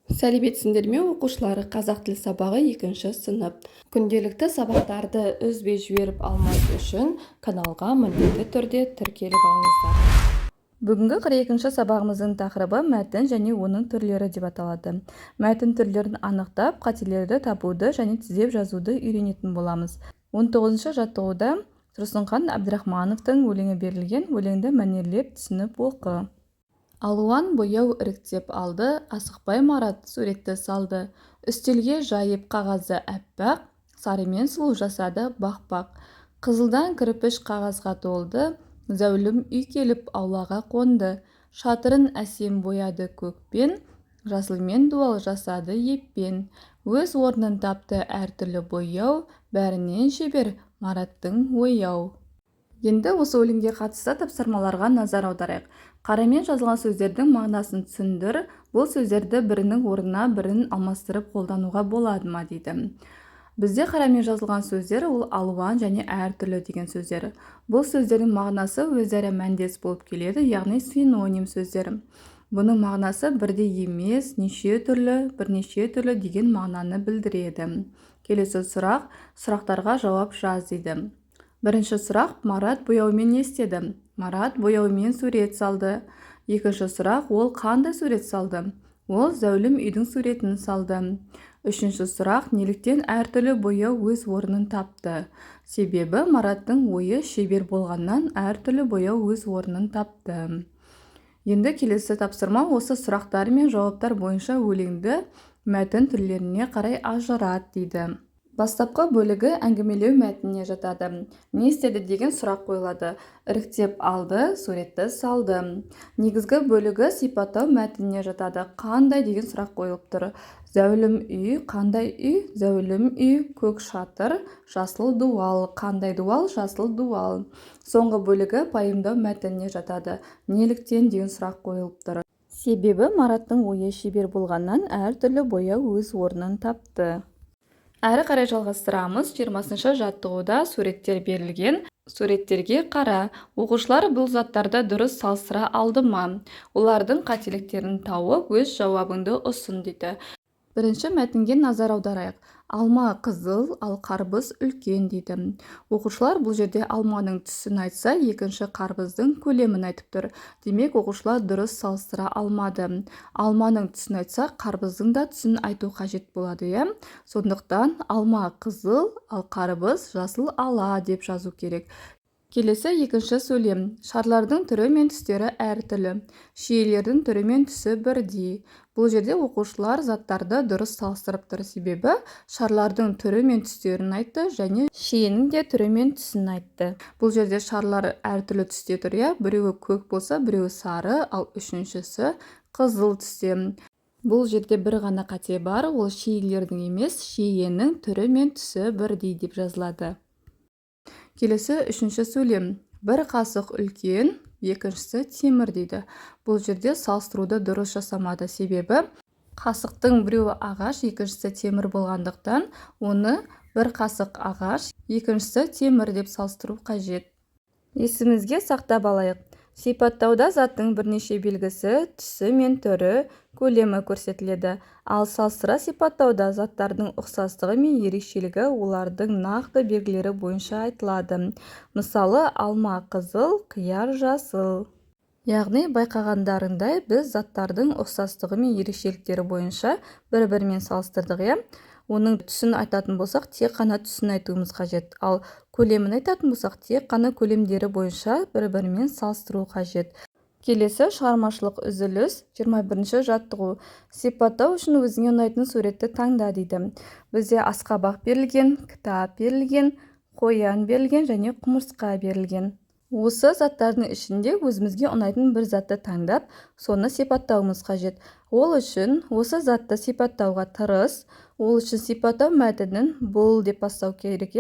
Сәлеметсіңдер ме оқушылары, қазақ тіл сабағы 2 сынып. Күнделікті сабақтарды үзбей жіберіп алмас үшін каналға міндетті түрде тіркеліп алыңыздар. Бүгінгі 42 сабағымыздың тақырыбы мәтін және оның түрлері деп аталады. Мәтін түрлерін анықтап, қателерді табуды және тізеп жазуды үйренетін боламыз. 19 жаттығуда Тұрсынхан Әбдірахмановтың өлеңі берілген, өлеңді мәнерлеп түсініп оқы. Алуан бояу іріктеп алды, асықпай Марат суретті салды. Үстелге жайып қағазы әппақ, сарымен сұлу жасады бақ-бақ. Қызылдан кірпіш қағазға толды, зәулім үй келіп аулаға қонды. Шатырын әсем бояды көкпен, жасылмен дуал жасады еппен. Өз орнын тапты әртүрлі бояу, бәрінен шебер Мараттың ояу. Енді осы өлеңге қатысты тапсырмаларға назар аударайық. Қарамен жазылған сөздердің мағынасын түсіндір. Бұл сөздерді бірінің орнына бірін алмастырып қолдануға болады ма дейді. Бізде қарамен жазылған сөздер ол алуан және әртүрлі деген сөздер. Бұл сөздердің мағынасы өзара мәндес болып келеді, яғни синоним сөздер. Бұның мағынасы бірдей емес, неше түрлі, бірнеше түрлі деген мағынаны білдіреді. Келесі сұрақ, сұрақтарға жауап жаз дейді. Бірінші сұрақ, Марат бояумен не істеді? Марат бояумен сурет салды. Екінші сұрақ, ол қандай сурет салды? Ол зәулім үйдің суретін салды. Үшінші сұрақ, неліктен әртүрлі бояу өз орнын тапты? Себебі Мараттың ойы шебер болғаннан әртүрлі бояу өз орнын тапты. Енді келесі тапсырма, осы сұрақтар мен жауаптар бойынша өлеңді мәтін түрлеріне қарай ажырат дейді. Бастапқы бөлігі әңгімелеу мәтініне жатады. Не істеді деген сұрақ қойылады. Іріктеп алды, суретті салды. Негізгі бөлігі сипаттау мәтініне жатады. Қандай деген сұрақ қойылып тұр. Зәулім үй, қандай үй? Зәулім үй, көк шатыр, жасыл дуал. Қандай дуал? Жасыл дуал. Соңғы бөлігі пайымдау мәтініне жатады. Неліктен деген сұрақ қойылып тұр. Себебі Мараттың ойы шебер болғаннан әртүрлі бояу өз орнын тапты. Әрі қарай жалғастырамыз. 20 жаттығуда суреттер берілген. Суреттерге қара. Оқушылар бұл заттарды дұрыс салыстыра алды ма? Олардың қателіктерін тауып, өз жауабыңды ұсын дейді. Бірінші мәтінге назар аударайық. Алма қызыл, ал қарбыз үлкен дейді. Оқушылар бұл жерде алманың түсін айтса, екінші қарбыздың көлемін айтып тұр. Демек, оқушылар дұрыс салыстыра алмады. Алманың түсін айтса, қарбыздың да түсін айту қажет болады. Сондықтан алма қызыл, ал қарбыз жасыл ала деп жазу керек. Келесі екінші сөйлем. Шарлардың түрі мен түстері әртүрлі. Шиелердің түрі мен түсі бірдей. Бұл жерде оқушылар заттарды дұрыс салыстырып тұр, себебі шарлардың түрі мен түстерін айтты және шиенің де түрі мен түсін айтты. Бұл жерде шарлар әртүрлі түсте тұр, біреуі көк болса, біреуі сары, ал үшіншісі қызыл түсте. Бұл жерде бір ғана қате бар, ол шиелердің емес, шиенің түрі мен түсі бірдей деп жазылады. Келесі үшінші сөйлем. Бір қасық үлкен, екіншісі темір дейді. Бұл жерде салыстыруды дұрыс жасамады, себебі қасықтың біреуі ағаш, екіншісі темір болғандықтан, оны бір қасық ағаш, екіншісі темір деп салыстыру қажет. Есімізге сақтап алайық. Сипаттауда заттың бірнеше белгісі, түсі мен түрі, көлемі көрсетіледі. Ал салыстыра сипаттауда заттардың ұқсастығы мен ерекшелігі олардың нақты белгілері бойынша айтылады. Мысалы, алма қызыл, қияр жасыл. Яғни байқағандарындай біз заттардың ұқсастығы мен ерекшеліктері бойынша бір-бірімен салыстырдық. Оның түсін айтатын болсақ, тек қана түсін айтуымыз қажет. Ал көлемін айтатын болсақ, тек қана көлемдері бойынша бір-бірімен салыстыру қажет. Келесі шығармашылық үзіліс. 21 жаттығу. Сипаттау үшін өзіңе ұнайтын суретті таңда дейді. Бізде асқабақ берілген, кітап берілген, қоян берілген және құмырсқа берілген. Осы заттардың ішінде өзімізге ұнайтын бір затты таңдап, соны сипаттауымыз қажет. Ол үшін осы затты сипаттауға тырыс. Ол үшін сипаттау мәтінін бұл деп бастау керек.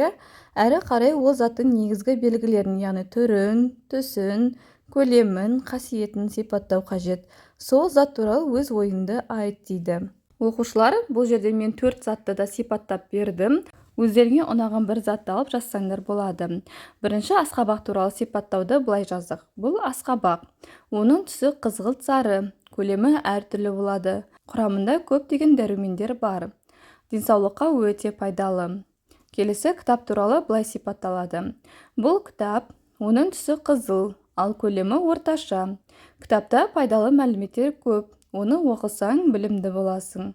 Әрі қарай ол заттың негізгі белгілерін, яғни түрін, түсін, көлемін, қасиетін сипаттау қажет. Сол зат туралы өз ойыңды айт дейді. Оқушылар, бұл жерде мен 4 затты да сипаттап бердім. Өздеріңе ұнаған бір затты алып жазсаңдар болады. Бірінші асқабақ туралы сипаттауды былай жаздық. Бұл асқабақ. Оның түсі қызғылт сары, көлемі әртүрлі болады. Құрамында көптеген дәрумендер бар. Денсаулыққа өте пайдалы. Келесі кітап туралы былай сипатталады. Бұл кітап, оның түсі қызыл, ал көлемі орташа. Кітапта пайдалы мәліметтер көп. Оны оқысаң, білімді боласың.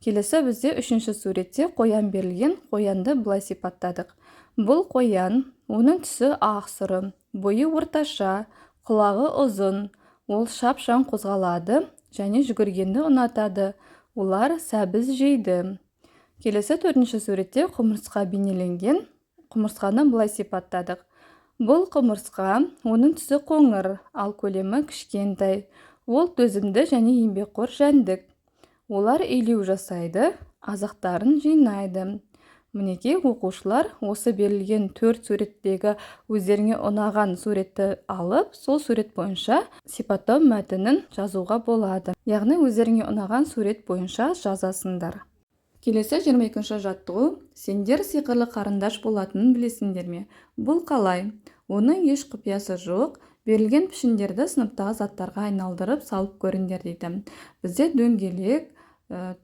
Келесі бізде үшінші суретте қоян берілген. Қоянды былай сипаттадық. Бұл қоян, оның түсі ақсыры, бойы орташа, құлағы ұзын. Ол шапшаң қозғалады және жүгіргенді ұнатады. Олар сәбіз жейді. Келесі төртінші суретте құмырсқа бейнеленген. Құмырсқаны былай сипаттадық. Бұл құмырсқа, оның түсі қоңыр, ал көлемі кішкентай. Ол төзімді және еңбекқор жәндік. Олар илеу жасайды, азықтарын жинайды. Мінекей оқушылар осы берілген 4 суреттегі өздеріңе ұнаған суретті алып, сол сурет бойынша сипаттау мәтінін жазуға болады. Яғни өздеріңе ұнаған сурет бойынша жазасыңдар. Келесі 22-ші жаттығу. Сендер сиқырлы қарындаш болатынын білесіңдер ме? Бұл қалай? Оның еш құпиясы жоқ. Берілген пішіндерді сыныптағы заттарға айналдырып салып көріңдер дейді. Бізде дөңгелек,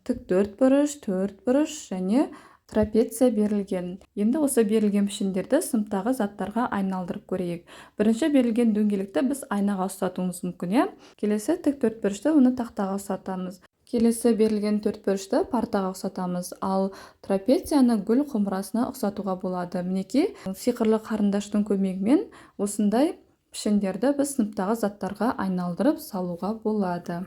тік төртбұрыш, төртбұрыш және трапеция берілген. Енді осы берілген пішіндерді сыныптағы заттарға айналдырып көрейік. Бірінші берілген дөңгелекті біз айнаға ұстатуымыз мүмкін. Келесі тік төртбұрышты оны тақтаға ұстатамыз. Келесі берілген төртбұрышты партаға ұқсатамыз, ал трапецияны гүл құмырасына ұқсатуға болады. Мінекей сиқырлы қарындаштың көмегімен осындай пішіндерді біз сыныптағы заттарға айналдырып салуға болады.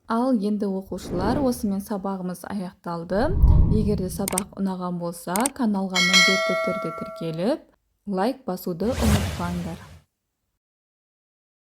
Ал енді оқушылар, осымен сабағымыз аяқталды. Егер де сабақ ұнаған болса, каналға міндетті түрде тіркеліп, лайк басуды ұмытпаңдар.